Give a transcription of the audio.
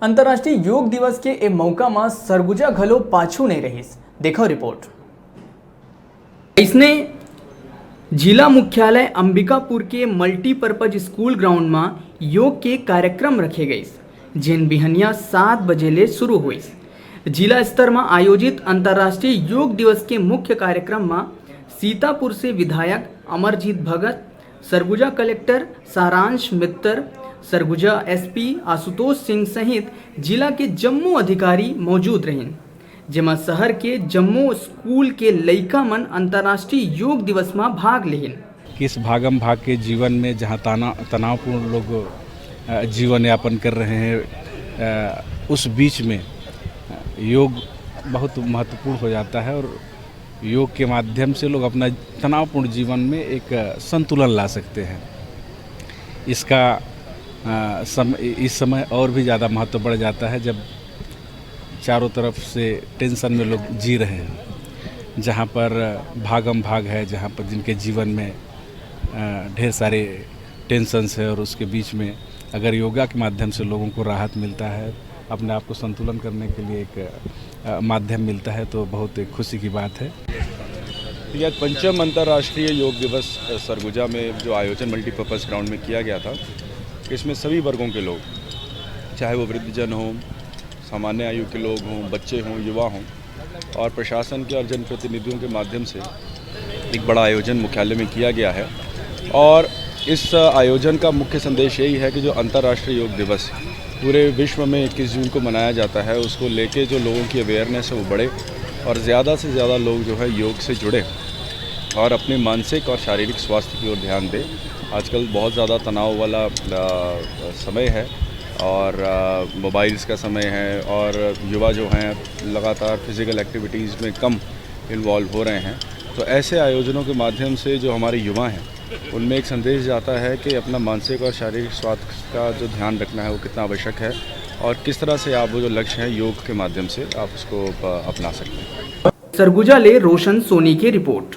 अंतर्राष्ट्रीय योग दिवस के ए मौका में सरगुजा घलो पाछू नहीं रहीस। देखो रिपोर्ट। इसने जिला मुख्यालय अंबिकापुर के मल्टीपर्पज स्कूल ग्राउंड में योग के कार्यक्रम रखे गए, जिन बिहनिया 7 बजे ले शुरू हुई। जिला स्तर में आयोजित अंतर्राष्ट्रीय योग दिवस के मुख्य कार्यक्रम में सीतापुर से विधायक अमरजीत भगत, सरगुजा कलेक्टर सारांश मित्तर, सरगुजा एसपी आशुतोष सिंह सहित जिला के जम्मू अधिकारी मौजूद रहे, जेमा शहर के जम्मू स्कूल के लइका मन अंतर्राष्ट्रीय योग दिवस में भाग लेन। किस भागम भाग के जीवन में जहाँ तनावपूर्ण लोग जीवन यापन कर रहे हैं, उस बीच में योग बहुत महत्वपूर्ण हो जाता है और योग के माध्यम से लोग अपना तनावपूर्ण जीवन में एक संतुलन ला सकते हैं। इसका इस समय और भी ज़्यादा महत्व बढ़ जाता है जब चारों तरफ से टेंशन में लोग जी रहे हैं, जहाँ पर भागम भाग है, जहाँ पर जिनके जीवन में ढेर सारे टेंशन्स है और उसके बीच में अगर योगा के माध्यम से लोगों को राहत मिलता है, अपने आप को संतुलन करने के लिए एक माध्यम मिलता है, तो बहुत एक खुशी की बात है। यह 5वां अंतर्राष्ट्रीय योग दिवस सरगुजा में जो आयोजन मल्टीपर्पज़ ग्राउंड में किया गया था, इसमें सभी वर्गों के लोग, चाहे वो वृद्धजन हों, सामान्य आयु के लोग हों, बच्चे हों, युवा हों, और प्रशासन के और जनप्रतिनिधियों के माध्यम से एक बड़ा आयोजन मुख्यालय में किया गया है। और इस आयोजन का मुख्य संदेश यही है कि जो अंतर्राष्ट्रीय योग दिवस पूरे विश्व में 21 जून को मनाया जाता है, उसको लेके जो लोगों की अवेयरनेस है वो बढ़े और ज़्यादा से ज़्यादा लोग जो है योग से जुड़े और अपने मानसिक और शारीरिक स्वास्थ्य की ओर ध्यान दें। आजकल बहुत ज़्यादा तनाव वाला समय है और मोबाइल्स का समय है और युवा जो हैं लगातार फिज़िकल एक्टिविटीज़ में कम इन्वॉल्व हो रहे हैं। तो ऐसे आयोजनों के माध्यम से जो हमारे युवा हैं उनमें एक संदेश जाता है कि अपना मानसिक और शारीरिक स्वास्थ्य का जो ध्यान रखना है वो कितना आवश्यक है और किस तरह से आप वो जो लक्ष्य है योग के माध्यम से आप उसको अपना सकते हैं। सरगुजा ले रोशन सोनी की रिपोर्ट।